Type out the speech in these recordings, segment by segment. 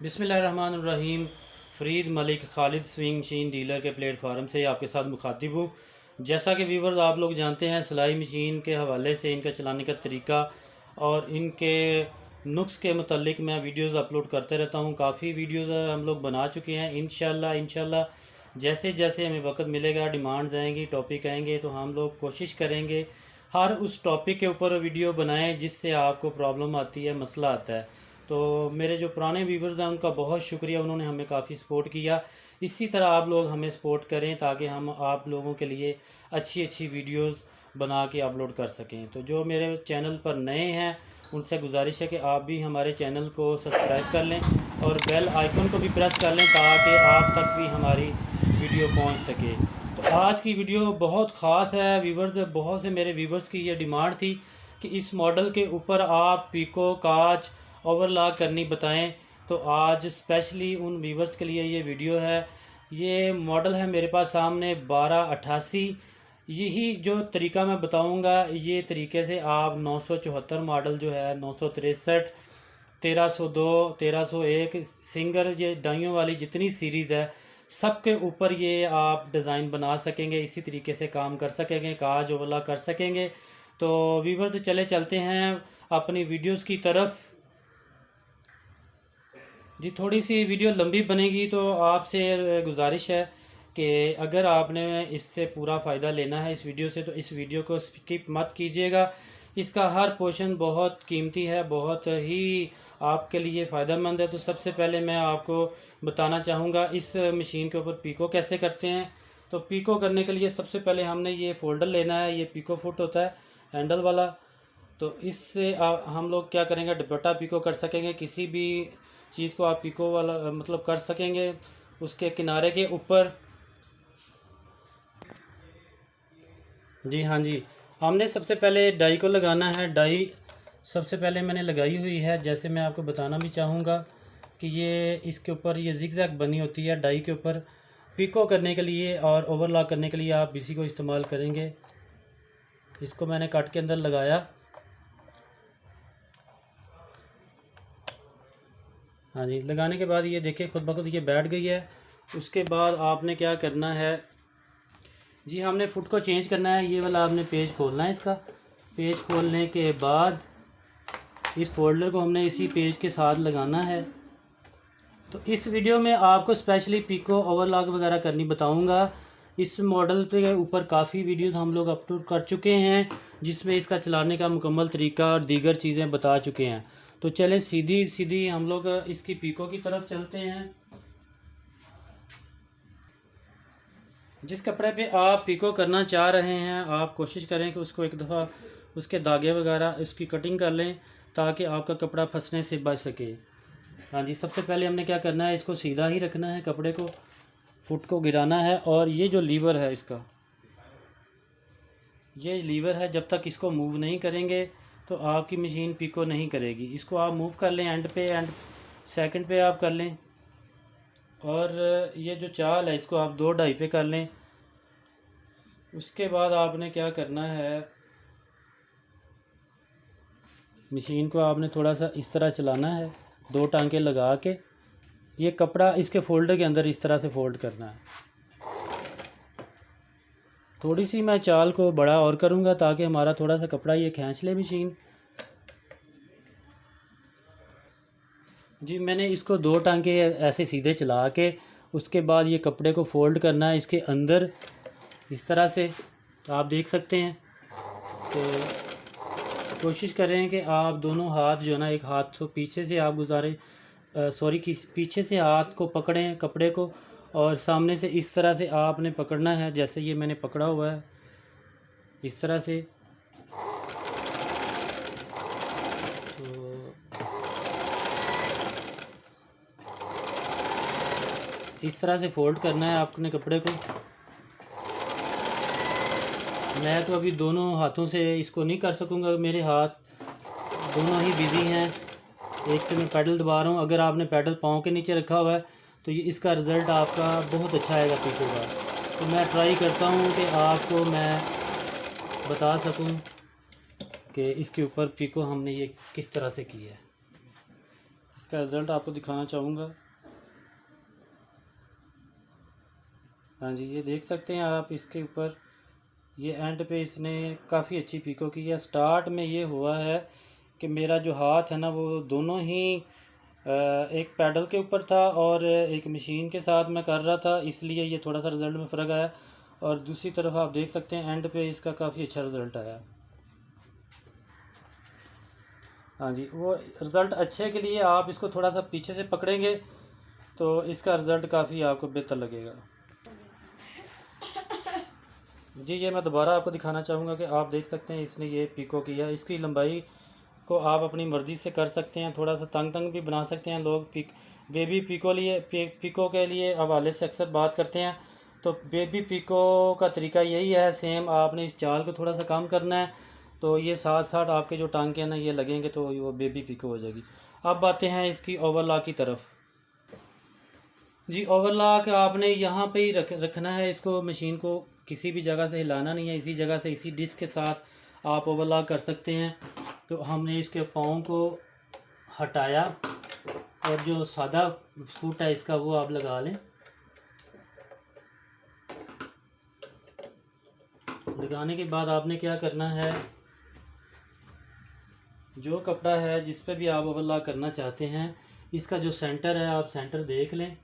बिस्मिल्लाहिर्रहमानिर्रहीम। Farid Malik Khalid swing machine dealer के platform से आपके साथ मुखातिब हूँ। जैसा कि व्यूवर्स आप लोग जानते हैं, सिलाई मशीन के हवाले से इनका चलाने का तरीका और इनके नुक्स के मुतल्लिक मैं वीडियोस अपलोड करते रहता हूँ। काफ़ी वीडियोस हम लोग बना चुके हैं। इंशाल्लाह जैसे जैसे हमें वक्त मिलेगा, डिमांड्स आएंगी, टॉपिक आएंगे, तो हम लोग कोशिश करेंगे हर उस टॉपिक के ऊपर वीडियो बनाएं जिससे आपको प्रॉब्लम आती है, मसला आता है। तो मेरे जो पुराने व्यूवर्स हैं उनका बहुत शुक्रिया, उन्होंने हमें काफ़ी सपोर्ट किया। इसी तरह आप लोग हमें सपोर्ट करें ताकि हम आप लोगों के लिए अच्छी अच्छी वीडियोस बना के अपलोड कर सकें। तो जो मेरे चैनल पर नए हैं उनसे गुजारिश है कि आप भी हमारे चैनल को सब्सक्राइब कर लें और बेल आइकन को भी प्रेस कर लें ताकि आप तक भी हमारी वीडियो पहुंच सके। तो आज की वीडियो बहुत ख़ास है व्यूवर्स। बहुत से मेरे व्यूवर्स की ये डिमांड थी कि इस मॉडल के ऊपर आप पीको काज ओवरलॉक करनी बताएं। तो आज स्पेशली उन व्यूवर्स के लिए ये वीडियो है। ये मॉडल है मेरे पास सामने 1288। यही जो तरीका मैं बताऊंगा, ये तरीके से आप 974 मॉडल जो है, 963, 1302, 1301 सिंगर, ये डाइयों वाली जितनी सीरीज़ है सब के ऊपर ये आप डिज़ाइन बना सकेंगे, इसी तरीके से काम कर सकेंगे, काज ओवरलॉक कर सकेंगे। तो व्यूवर्स चले चलते हैं अपनी वीडियोस की तरफ। जी थोड़ी सी वीडियो लंबी बनेगी तो आपसे गुजारिश है कि अगर आपने इससे पूरा फ़ायदा लेना है इस वीडियो से, तो इस वीडियो को स्किप मत कीजिएगा। इसका हर पोर्शन बहुत कीमती है, बहुत ही आपके लिए फ़ायदेमंद है। तो सबसे पहले मैं आपको बताना चाहूँगा इस मशीन के ऊपर पीको कैसे करते हैं। तो पीको करने के लिए सबसे पहले हमने ये फ़ोल्डर लेना है, ये पीको फुट होता है हैंडल वाला। तो इससे हम लोग क्या करेंगे, दुपट्टा पीको कर सकेंगे, किसी भी चीज़ को आप पीको वाला मतलब कर सकेंगे उसके किनारे के ऊपर। जी हाँ जी, हमने सबसे पहले डाई को लगाना है। डाई सबसे पहले मैंने लगाई हुई है। जैसे मैं आपको बताना भी चाहूँगा कि ये इसके ऊपर ये जिगजैग बनी होती है डाई के ऊपर। पीको करने के लिए और ओवरलॉक करने के लिए आप इसी को इस्तेमाल करेंगे। इसको मैंने कट के अंदर लगाया। हाँ जी, लगाने के बाद ये देखिए खुद ब खुद ये बैठ गई है। उसके बाद आपने क्या करना है जी, हमने फुट को चेंज करना है। ये वाला आपने पेज खोलना है। इसका पेज खोलने के बाद इस फोल्डर को हमने इसी पेज के साथ लगाना है। तो इस वीडियो में आपको स्पेशली पीको ओवरलॉक वगैरह करनी बताऊंगा। इस मॉडल के ऊपर काफ़ी वीडियोस हम लोग अपलोड कर चुके हैं जिसमें इसका चलाने का मुकम्मल तरीका और दीगर चीज़ें बता चुके हैं। तो चलें सीधी सीधी हम लोग इसकी पीको की तरफ चलते हैं। जिस कपड़े पे आप पीको करना चाह रहे हैं आप कोशिश करें कि उसको एक दफ़ा उसके धागे वगैरह उसकी कटिंग कर लें ताकि आपका कपड़ा फंसने से बच सके। हाँ जी, सबसे पहले हमने क्या करना है, इसको सीधा ही रखना है, कपड़े को फुट को गिराना है। और ये जो लीवर है इसका, ये लीवर है, जब तक इसको मूव नहीं करेंगे तो आपकी मशीन पीको नहीं करेगी। इसको आप मूव कर लें, एंड पे, एंड सेकंड पे आप कर लें। और ये जो चाल है इसको आप 2 ढाई पे कर लें। उसके बाद आपने क्या करना है, मशीन को आपने थोड़ा सा इस तरह चलाना है, 2 टांके लगा के ये कपड़ा इसके फोल्डर के अंदर इस तरह से फोल्ड करना है। थोड़ी सी मैं चाल को बड़ा और करूँगा ताकि हमारा थोड़ा सा कपड़ा ये खींच ले मशीन। जी मैंने इसको 2 टांके ऐसे सीधे चला के उसके बाद ये कपड़े को फोल्ड करना है इसके अंदर इस तरह से। तो आप देख सकते हैं। तो कोशिश करें कि आप दोनों हाथ जो है ना, एक हाथ को पीछे से आप गुजारें, पीछे से हाथ को पकड़ें कपड़े को और सामने से इस तरह से आपने पकड़ना है। जैसे ये मैंने पकड़ा हुआ है इस तरह से। तो इस तरह से फोल्ड करना है आपने कपड़े को। मैं तो अभी दोनों हाथों से इसको नहीं कर सकूँगा, मेरे हाथ दोनों ही बिज़ी हैं। एक से मैं पैडल दबा रहा हूँ। अगर आपने पैडल पाँव के नीचे रखा हुआ है तो ये इसका रिज़ल्ट आपका बहुत अच्छा आएगा पीको का। तो मैं ट्राई करता हूँ कि आपको मैं बता सकूँ कि इसके ऊपर पीको हमने ये किस तरह से की है। इसका रिज़ल्ट आपको दिखाना चाहूँगा। हाँ जी, ये देख सकते हैं आप इसके ऊपर, ये एंड पे इसने काफ़ी अच्छी पिको की है। स्टार्ट में ये हुआ है कि मेरा जो हाथ है ना वो दोनों ही एक पैडल के ऊपर था और एक मशीन के साथ मैं कर रहा था, इसलिए ये थोड़ा सा रिज़ल्ट में फ़र्क आया। और दूसरी तरफ आप देख सकते हैं एंड पे इसका काफ़ी अच्छा रिज़ल्ट आया। हाँ जी, वो रिज़ल्ट अच्छे के लिए आप इसको थोड़ा सा पीछे से पकड़ेंगे तो इसका रिज़ल्ट काफ़ी आपको बेहतर लगेगा। जी, ये मैं दोबारा आपको दिखाना चाहूँगा कि आप देख सकते हैं इसने ये पिको किया। इसकी लंबाई को आप अपनी मर्ज़ी से कर सकते हैं, थोड़ा सा तंग तंग भी बना सकते हैं। लोग बेबी पिको के लिए हवाले से अक्सर बात करते हैं, तो बेबी पिको का तरीका यही है सेम। आपने इस चाल को थोड़ा सा कम करना है, तो ये साथ साथ आपके जो टांके हैं ना ये लगेंगे तो वो बेबी पिको हो जाएगी। अब आते हैं इसकी ओवरलॉक की तरफ। जी, ओवरलॉक आपने यहाँ पे ही रखना है इसको, मशीन को किसी भी जगह से हिलाना नहीं है, इसी जगह से इसी डिस्क के साथ आप ओवरलॉक कर सकते हैं। तो हमने इसके पाँव को हटाया और जो सादा फुट है इसका वो आप लगा लें। लगाने के बाद आपने क्या करना है, जो कपड़ा है जिस पे भी आप ओवरलॉक करना चाहते हैं इसका जो सेंटर है आप सेंटर देख लें,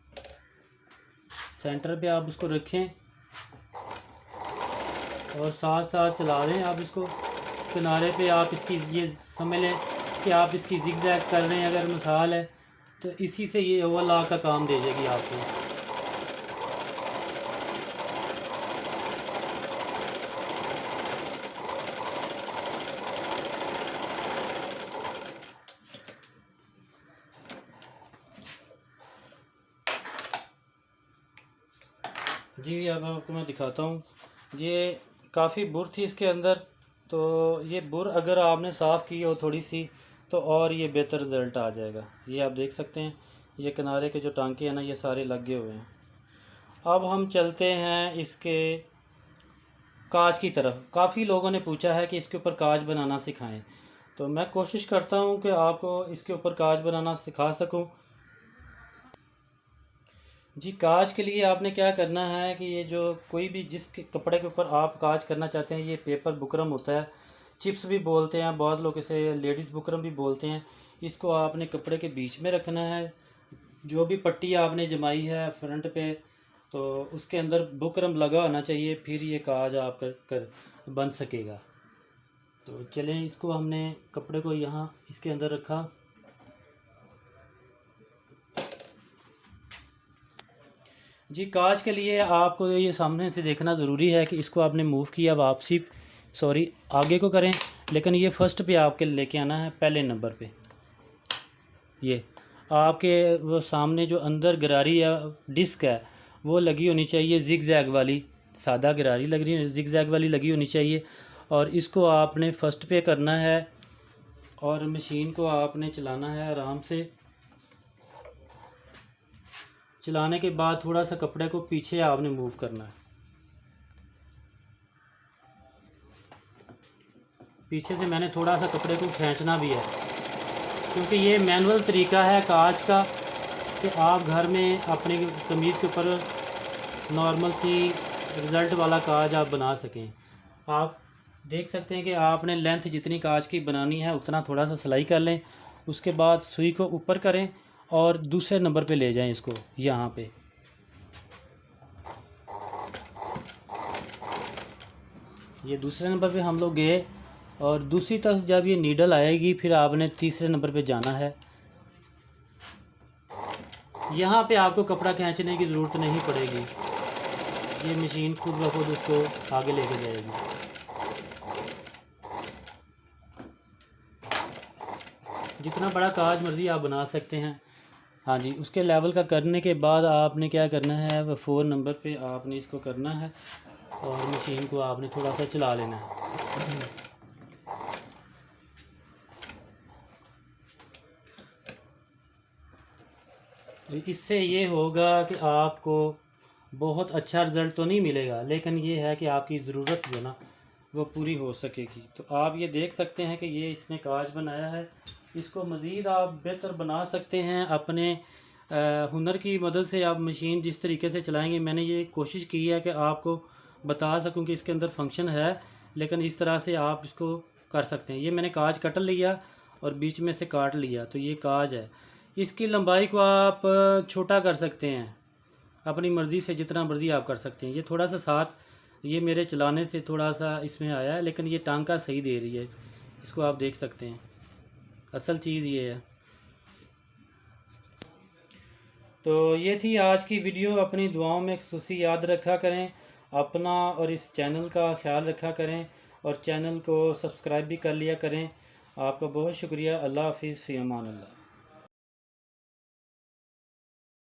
सेंटर पे आप उसको रखें और साथ साथ चला लें आप इसको। किनारे पे आप इसकी ये समझ लें कि आप इसकी जिग जैग कर रहे हैं अगर मिसाल है, तो इसी से ये ओवरलॉक का काम दे देगी आपको। जी, अब आपको मैं दिखाता हूँ। ये काफ़ी बुर थी इसके अंदर, तो ये बुर अगर आपने साफ़ की हो थोड़ी सी तो और ये बेहतर रिज़ल्ट आ जाएगा। ये आप देख सकते हैं ये किनारे के जो टांके हैं ना ये सारे लगे हुए हैं। अब हम चलते हैं इसके कांच की तरफ। काफ़ी लोगों ने पूछा है कि इसके ऊपर कांच बनाना सिखाएं, तो मैं कोशिश करता हूं कि आपको इसके ऊपर कांच बनाना सिखा सकूं। जी, कांच के लिए आपने क्या करना है कि ये जो कोई भी जिस कपड़े के ऊपर आप कांच करना चाहते हैं, ये पेपर बुकरम होता है, चिप्स भी बोलते हैं बहुत लोग इसे, लेडीज़ बुकरम भी बोलते हैं। इसको आपने कपड़े के बीच में रखना है। जो भी पट्टी आपने जमाई है फ्रंट पे, तो उसके अंदर बुकरम लगा होना चाहिए, फिर ये काज आप कर बन सकेगा। तो चलें, इसको हमने कपड़े को यहाँ इसके अंदर रखा। जी, काज के लिए आपको ये सामने से देखना ज़रूरी है कि इसको आपने मूव किया, वापसी आगे को करें, लेकिन ये फर्स्ट पे आपके लेके आना है, पहले नंबर पे। ये आपके वो सामने जो अंदर गरारी या डिस्क है वो लगी होनी चाहिए जिग जैग वाली, सादा गरारी लग रही है, जिग जैग वाली लगी होनी चाहिए। और इसको आपने फर्स्ट पे करना है और मशीन को आपने चलाना है आराम से। चलाने के बाद थोड़ा सा कपड़े को पीछे आपने मूव करना है, पीछे से मैंने थोड़ा सा कपड़े को खींचना भी है, क्योंकि ये मैनुअल तरीका है काज का कि आप घर में अपने कमीज़ के ऊपर नॉर्मल सी रिज़ल्ट वाला काज आप बना सकें। आप देख सकते हैं कि आपने लेंथ जितनी काज की बनानी है उतना थोड़ा सा सिलाई कर लें, उसके बाद सुई को ऊपर करें और दूसरे नंबर पे ले जाएं इसको यहाँ पे। ये दूसरे नंबर पे हम लोग गए और दूसरी तरफ जब ये नीडल आएगी फिर आपने तीसरे नंबर पे जाना है। यहाँ पे आपको कपड़ा खींचने की ज़रूरत नहीं पड़ेगी, ये मशीन खुद ब खुद उसको आगे लेके जाएगी। जितना बड़ा काज मर्ज़ी आप बना सकते हैं। हाँ जी, उसके लेवल का करने के बाद आपने क्या करना है, वह 4 नंबर पे आपने इसको करना है और मशीन को आपने थोड़ा सा चला लेना है। इससे ये होगा कि आपको बहुत अच्छा रिज़ल्ट तो नहीं मिलेगा, लेकिन ये है कि आपकी ज़रूरत जो ना वो पूरी हो सकेगी। तो आप ये देख सकते हैं कि ये इसने काज बनाया है, इसको मज़ीद आप बेहतर बना सकते हैं अपने हुनर की मदद से। आप मशीन जिस तरीके से चलाएंगे, मैंने ये कोशिश की है कि आपको बता सकूं कि इसके अंदर फंक्शन है, लेकिन इस तरह से आप इसको कर सकते हैं। ये मैंने काज कटर लिया और बीच में से काट लिया, तो ये काज है। इसकी लंबाई को आप छोटा कर सकते हैं अपनी मर्ज़ी से, जितना मर्ज़ी आप कर सकते हैं। ये थोड़ा सा साथ ये मेरे चलाने से थोड़ा सा इसमें आया है, लेकिन ये टांका सही दे रही है। इसको आप देख सकते हैं, असल चीज़ ये है। तो ये थी आज की वीडियो। अपनी दुआओं में खुसूसी याद रखा करें अपना, और इस चैनल का ख्याल रखा करें, और चैनल को सब्सक्राइब भी कर लिया करें। आपका बहुत शुक्रिया। अल्लाह हाफिज़, फ़ी अमान अल्लाह।